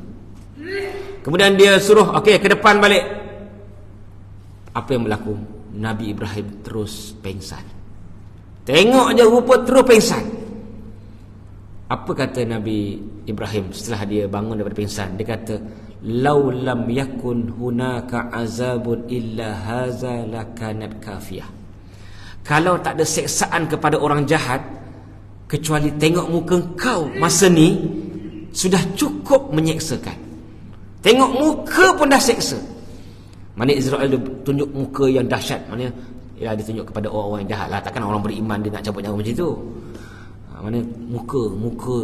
Kemudian dia suruh okey ke depan balik. Apa yang berlaku? Nabi Ibrahim terus pengsan. Tengok je rupa terus pengsan. Apa kata Nabi Ibrahim setelah dia bangun daripada pingsan? Dia kata, "Lau lam yakun hunaka azabun illa haza lakanat kafiyah." Kalau tak ada seksaan kepada orang jahat kecuali tengok muka kau masa ni, sudah cukup menyeksakan. Tengok muka pun dah seksa. Mana Israel dia tunjuk muka yang dahsyat. Mana dia tunjuk kepada orang-orang yang jahat lah. Takkan orang beriman dia nak cabut nyawa macam tu. Mana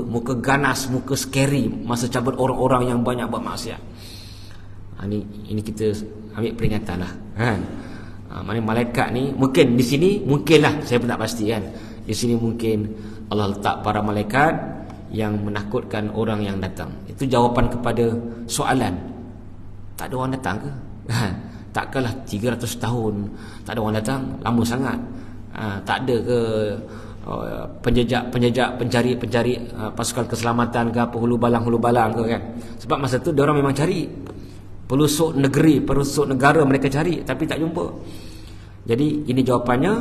muka ganas, muka scary masa cabut orang-orang yang banyak buat maksiat. Ini kita ambil peringatan lah kan. Mana malaikat ni mungkin di sini, mungkinlah, saya pun tak pasti kan. Di sini mungkin Allah letak para malaikat yang menakutkan orang yang datang. Itu jawapan kepada soalan. Tak ada orang datang ke? Takkanlah 300 tahun tak ada orang datang, lama sangat. Tak ada ke penjejak pencari pasukan keselamatan ke apa, hulu balang ke kan. Sebab masa tu dia orang memang cari pelusuk negara mereka cari tapi tak jumpa. Jadi ini jawapannya,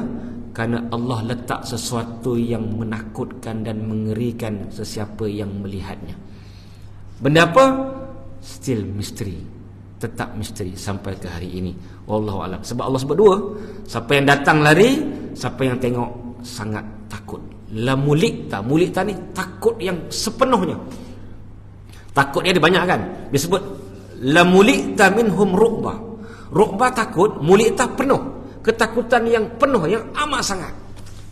kerana Allah letak sesuatu yang menakutkan dan mengerikan sesiapa yang melihatnya. Benda apa? Still misteri, tetap misteri sampai ke hari ini. Wallahu a'lam. Sebab Allah sebut dua, siapa yang datang lari, siapa yang tengok sangat takut. La mulikta ni takut yang sepenuhnya. Takutnya ada banyak kan. Dia sebut la mulikta minhum ru'ba. Ru'ba takut, mulikta penuh. Ketakutan yang penuh, yang amat sangat.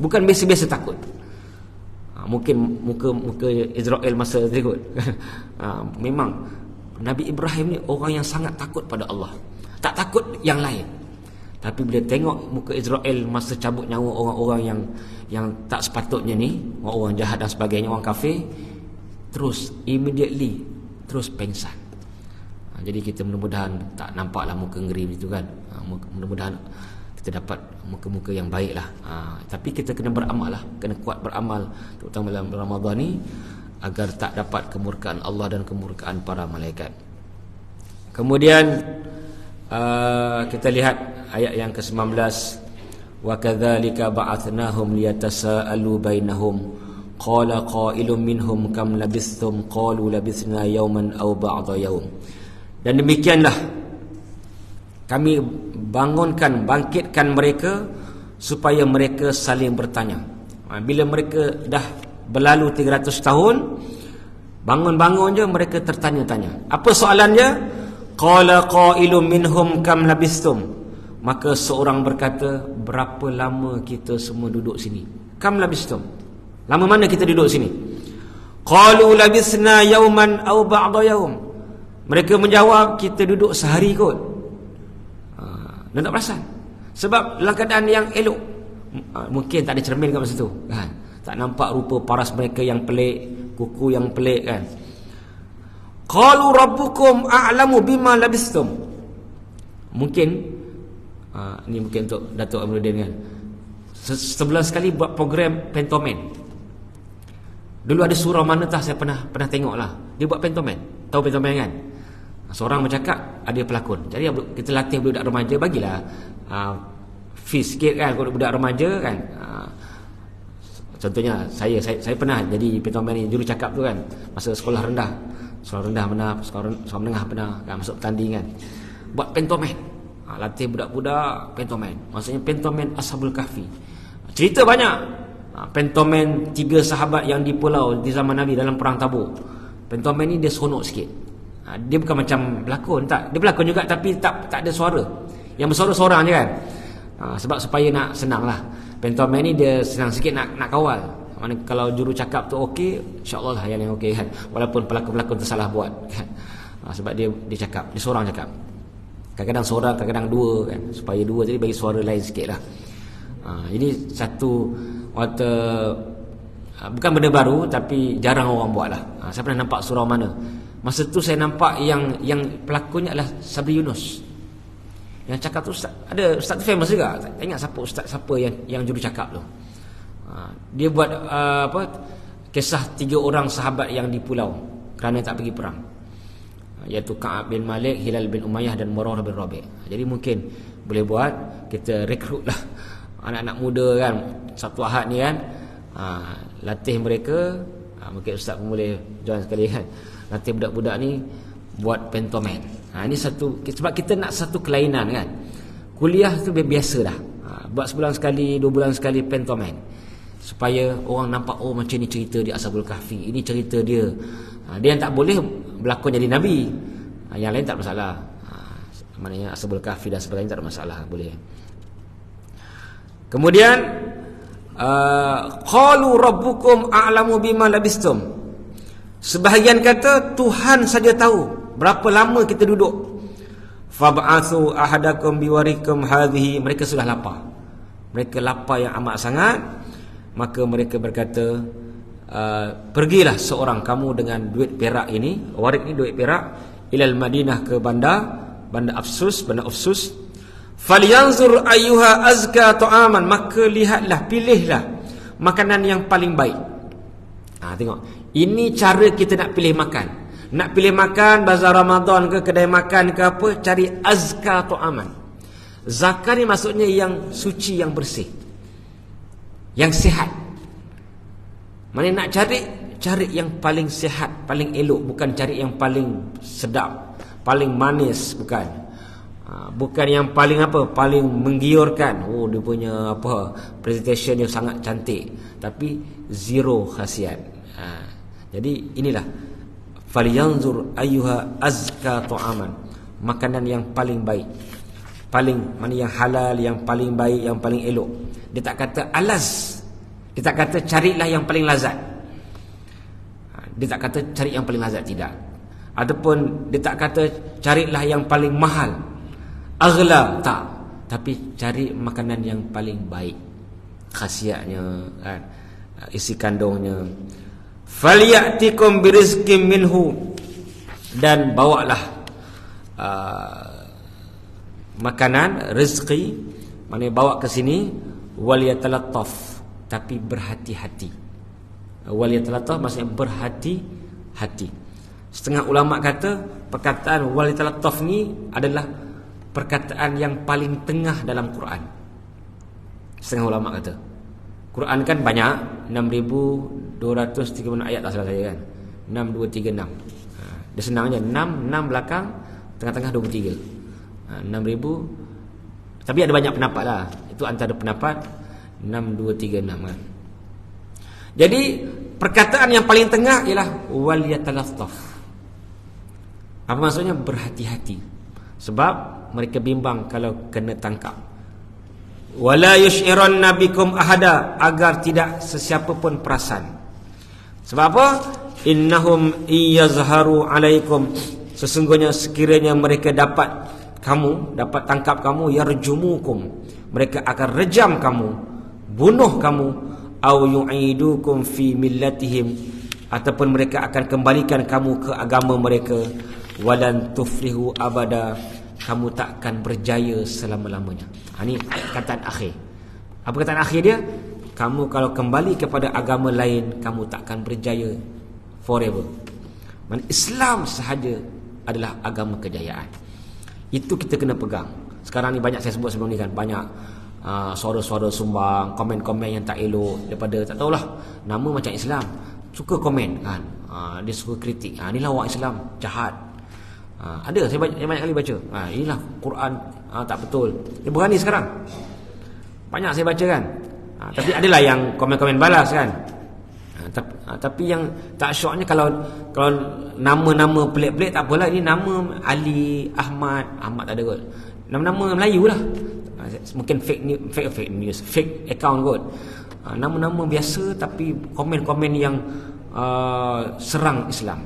Bukan biasa-biasa takut. Mungkin muka Israel masa berikut. Memang Nabi Ibrahim ni orang yang sangat takut pada Allah. Tak takut yang lain. Tapi bila tengok muka Israel masa cabut nyawa orang-orang yang tak sepatutnya ni, orang jahat dan sebagainya, orang kafir, terus immediately terus pengsan. Jadi kita mudah-mudahan tak nampaklah muka ngeri begitu kan. Mudah-mudahan kita dapat muka-muka yang baik lah. Tapi kita kena beramal lah, kena kuat beramal, terutama dalam Ramadan ni, agar tak dapat kemurkaan Allah dan kemurkaan para malaikat. Kemudian kita lihat ayat yang ke-19, wa kadzalika ba'athnahum liyatasaalu bainahum qala qailun minhum kam labithtum qalu labithna yawman aw ba'da yawm. Dan demikianlah kami bangkitkan mereka supaya mereka saling bertanya. Bila mereka dah berlalu 300 tahun, bangun-bangun je mereka tertanya-tanya. Apa soalannya? Qala qailun minhum kam labistum. Maka seorang berkata, berapa lama kita semua duduk sini? Kam labistum. Lama mana kita duduk sini? Qalu labisna yawman aw ba'da yawm. Mereka menjawab, kita duduk sehari kot. Dan tak perasan. Sebab dalam keadaan yang elok. Mungkin tak ada cermin kat masa tu kan? Tak nampak rupa paras mereka yang pelik, kuku yang pelik kan. Qalu rabbukum a'lamu bima labistum. Mungkin ni mungkin untuk Datuk Amruddin kan. Sebulan sekali buat program pentomen. Dulu ada surau mana tak saya pernah tengok lah. Dia buat pentomen. Tahu pentomen kan? Seorang bercakap, ada pelakon. Jadi kita latih budak remaja, bagilah fee sikit kan kepada budak remaja kan. Contohnya saya pernah jadi pentomen ni, juru cakap tu kan, masa sekolah rendah pernah, sekolah menengah pernah kan, masuk pertandingan buat pentomen. Latih budak-budak pentomen. Maksudnya pentomen Ashabul Kahfi. Cerita banyak. Pentomen 3 sahabat yang di pulau di zaman Nabi dalam perang Tabuk. Pentomen ni dia seronok sikit. Dia bukan macam pelakon, tak. Dia pelakon juga tapi tak ada suara. Yang bersuara seorang je kan. Sebab supaya nak senang lah. Pentomen ni dia senang sikit nak kawal. Mana kalau juru cakap tu okey, insya-Allah lah yang okey kan. Walaupun pelakon-pelakon tersalah buat kan. Sebab dia cakap, dia seorang cakap. Kadang-kadang seorang, kadang-kadang dua kan. Supaya dua jadi bagi suara lain sikit lah. Ini satu bukan benda baru, tapi jarang orang buat lah. Saya pernah nampak surau mana. Masa tu saya nampak yang pelakonnya adalah Sabri Yunus. Yang cakap tu ustaz, ada ustaz tu famous juga. Tak ingat siapa yang juru cakap tu. Dia buat kisah 3 orang sahabat yang di pulau kerana tak pergi perang, iaitu Ka'ab bin Malik, Hilal bin Umayyah dan Murarah bin Rabi'. Jadi mungkin boleh buat, kita rekrut lah anak-anak muda kan, Sabtu Ahad ni kan, latih mereka. Mungkin ustaz pun boleh join sekali kan, latih budak-budak ni buat pentomen. Ini satu, sebab kita nak satu kelainan kan. Kuliah tu biasa dah, buat sebulan sekali, 2 bulan sekali pentomen, supaya orang nampak, oh macam ni cerita di Ashabul Kahfi, ini cerita dia. Dia yang tak boleh berlakon jadi Nabi, yang lain tak ada masalah. Maknanya Ashabul Kahfi dan sebagainya tak ada masalah, boleh. Kemudian qalu rabbukum a'lamu bima labistum. Sebahagian kata Tuhan saja tahu berapa lama kita duduk. Fab'athu ahadakum biwarikum hadhihi. Mereka sudah lapar. Mereka lapar yang amat sangat. Maka mereka berkata, pergilah seorang kamu dengan duit perak ini. Warik ni duit perak. Ilal Madinah, ke bandar Afsus. Falyanzur ayyuha azka ta'aman. Maka lihatlah, pilihlah makanan yang paling baik. Tengok. Ini cara kita nak pilih makan. Nak pilih makan bazar Ramadan ke kedai makan ke apa, cari azka ta'aman. Zakah ni maksudnya yang suci, yang bersih, yang sihat. Mana nak cari yang paling sihat, paling elok, bukan cari yang paling sedap, paling manis, bukan. Bukan yang paling paling menggiurkan. Oh, dia punya presentation dia sangat cantik, tapi zero khasiat. Jadi inilah falyanzur ayyuha azka ta'aman, makanan yang paling baik, paling mana yang halal, yang paling baik, yang paling elok. Dia tak kata alaz, dia tak kata carilah yang paling lazat, dia tak kata cari yang paling lazat, tidak. Ataupun dia tak kata carilah yang paling mahal, aghla, tak. Tapi cari makanan yang paling baik, khasiatnya kan, isi kandungnya. Falyatikum birizqim minhu, dan bawalah makanan, rezeki, maknanya bawa ke sini. Waliyatalattaf, tapi berhati-hati. Waliyatalattaf maksudnya berhati-hati. Setengah ulama kata perkataan waliyatalattaf ni adalah perkataan yang paling tengah dalam Quran. Setengah ulama kata. Quran kan banyak, 6,236 ayat tak salah saya kan, 6236. Dia senang je, 6 belakang, tengah-tengah 23. 6,000. Tapi ada banyak pendapat lah. Itu antara pendapat 6236 kan. Jadi perkataan yang paling tengah ialah waliyatalattaf. Apa maksudnya? Berhati-hati. Sebab mereka bimbang kalau kena tangkap. Wala yush'iranna bikum ahada, agar tidak sesiapa pun perasan. Sebab apa? Innahum iyazharu alaikum, sesungguhnya sekiranya mereka dapat tangkap kamu, yarjumukum, mereka akan rejam kamu, bunuh kamu, au yu'idukum fi millatihim, ataupun mereka akan kembalikan kamu ke agama mereka. Walan tuflihu abada, kamu takkan berjaya selama-lamanya. Ini kataan akhir. Apa kataan akhir dia? Kamu kalau kembali kepada agama lain, kamu takkan berjaya forever. Islam sahaja adalah agama kejayaan. Itu kita kena pegang. Sekarang ni banyak saya sebut sebelum ni kan, banyak suara-suara sumbang, komen-komen yang tak elok daripada, tak tahulah, nama macam Islam, suka komen kan, dia suka kritik, inilah orang Islam jahat. Ada, saya banyak kali baca, inilah Quran tak betul. Dia berani sekarang, banyak saya baca kan. Tapi adalah yang komen-komen balas kan. Tapi yang tak syoknya, kalau nama-nama pelik-pelik tak apalah. Ini nama Ali, Ahmad tak ada kot. Nama-nama Melayu lah. Mungkin fake news, fake account kot. Nama-nama biasa tapi komen-komen yang serang Islam.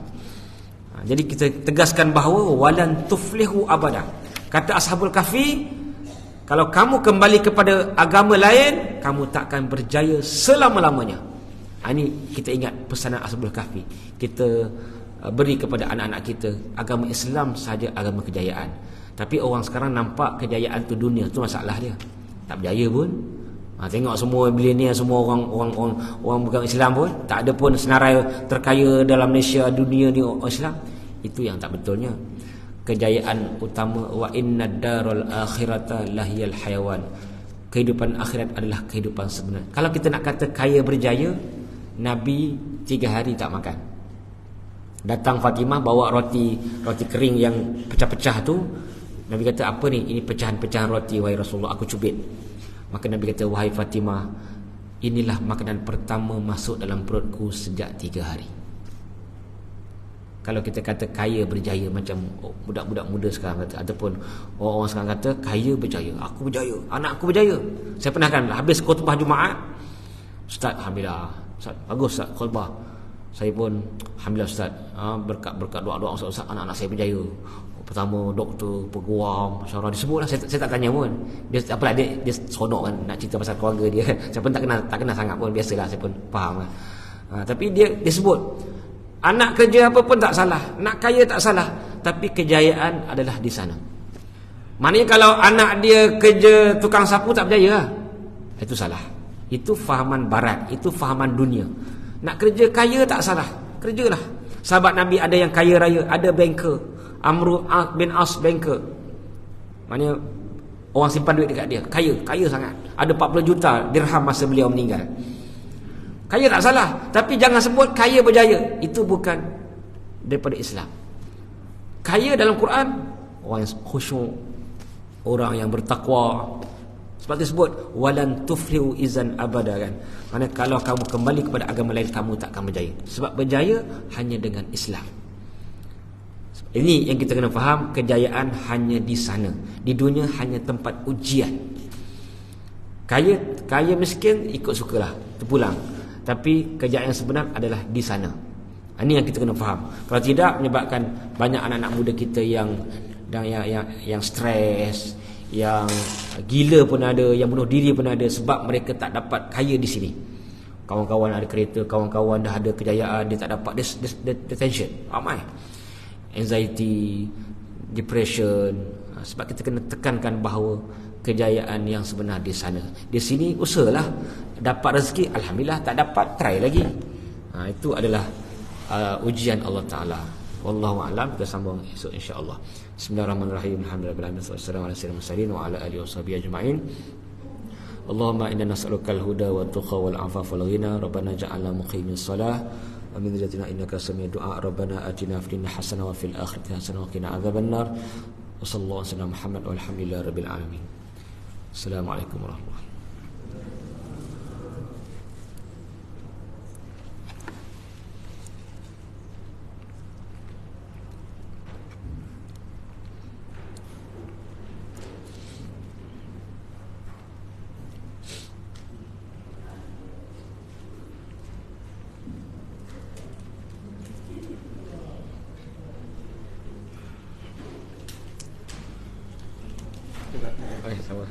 Jadi kita tegaskan bahawa walan tuflihu abada, Kata Ashabul Kahfi, kalau kamu kembali kepada agama lain, kamu takkan berjaya selama-lamanya. Ini kita ingat pesanan Ashabul Kahfi. Kita beri kepada anak-anak kita, agama Islam sahaja agama kejayaan. Tapi orang sekarang nampak kejayaan tu dunia, tu masalah dia. Tak berjaya pun. Tengok semua billionaire, semua orang bukan Islam pun, tak ada pun senarai terkaya dalam Malaysia, dunia ni orang Islam. Itu yang tak betulnya. Kejayaan utama, wa inna darul akhirata lahiyal hayawan. Kehidupan akhirat adalah kehidupan sebenar. Kalau kita nak kata kaya berjaya, Nabi 3 hari tak makan. Datang Fatimah bawa roti kering yang pecah-pecah tu. Nabi kata, apa ni? Ini pecahan-pecahan roti, wahai Rasulullah, aku cubit. Maka Nabi kata, wahai Fatimah, inilah makanan pertama masuk dalam perutku sejak 3 hari. Kalau kita kata kaya berjaya, macam budak-budak muda sekarang kata, ataupun orang-orang sekarang kata kaya berjaya, aku berjaya, anakku berjaya. Saya pernah kan habis khutbah Jumaat, Ustaz, alhamdulillah Ustaz, bagus Ustaz khutbah. Saya pun alhamdulillah Ustaz, berkat doa-doa Ustaz, anak-anak saya berjaya. Pertama doktor, peguam, syarah disebutlah. Saya tak tanya pun. Dia apalah, dia seronok kan nak cerita pasal keluarga dia. Saya pun tak kenal sangat pun, biasalah, saya pun faham kan. Tapi dia sebut, anak kerja apa pun tak salah, nak kaya tak salah, tapi kejayaan adalah di sana. Maknanya kalau anak dia kerja tukang sapu tak berjaya, itu salah. Itu fahaman barat, itu fahaman dunia. Nak kerja kaya tak salah, kerjalah. Sahabat Nabi ada yang kaya raya, ada banker, Amr bin As banker. Maknanya orang simpan duit dekat dia, kaya sangat. Ada 40 juta dirham masa beliau meninggal. Kaya tak salah, tapi jangan sebut kaya berjaya. Itu bukan daripada Islam. Kaya dalam Quran, orang yang khusyuk, orang yang bertakwa. Sebab itu sebut walan tuflihu izan abada kan. Maksudnya kalau kamu kembali kepada agama lain, kamu tak akan berjaya. Sebab berjaya hanya dengan Islam. Ini yang kita kena faham, kejayaan hanya di sana. Di dunia hanya tempat ujian. Kaya miskin ikut sukalah, terpulang. Tapi kejayaan yang sebenar adalah di sana. Ini yang kita kena faham. Kalau tidak, menyebabkan banyak anak-anak muda kita yang stres, yang gila pun ada, yang bunuh diri pun ada, sebab mereka tak dapat kaya di sini. Kawan-kawan ada kereta, kawan-kawan dah ada kejayaan, dia tak dapat, dia tension, ramai anxiety, depression. Sebab kita kena tekankan bahawa kejayaan yang sebenar di sana. Di sini usahalah, dapat rezeki alhamdulillah, tak dapat try lagi. Itu adalah ujian Allah Taala. Wallahu a'lam. Kita sambung esok insya-Allah. Bismillahirrahmanirrahim. Alhamdulillahirabbil alamin. Wassalamu ala alihi washabihi ajma'in. Allahumma inna nas'alukal huda wa tuqa wal afafa wal ghina. Rabbana ja'alna muqimis shalah wa min dzurriyyatina innaka sami'ud du'a. Rabbana atina fid dunya hasanah wa fil akhirati hasanah wa qina adzabannar. Wa sallallahu alaihi wasallam Muhammad walhamdulillahirabbil alamin. Assalamualaikum warahmatullahi wabarakatuh. Sama.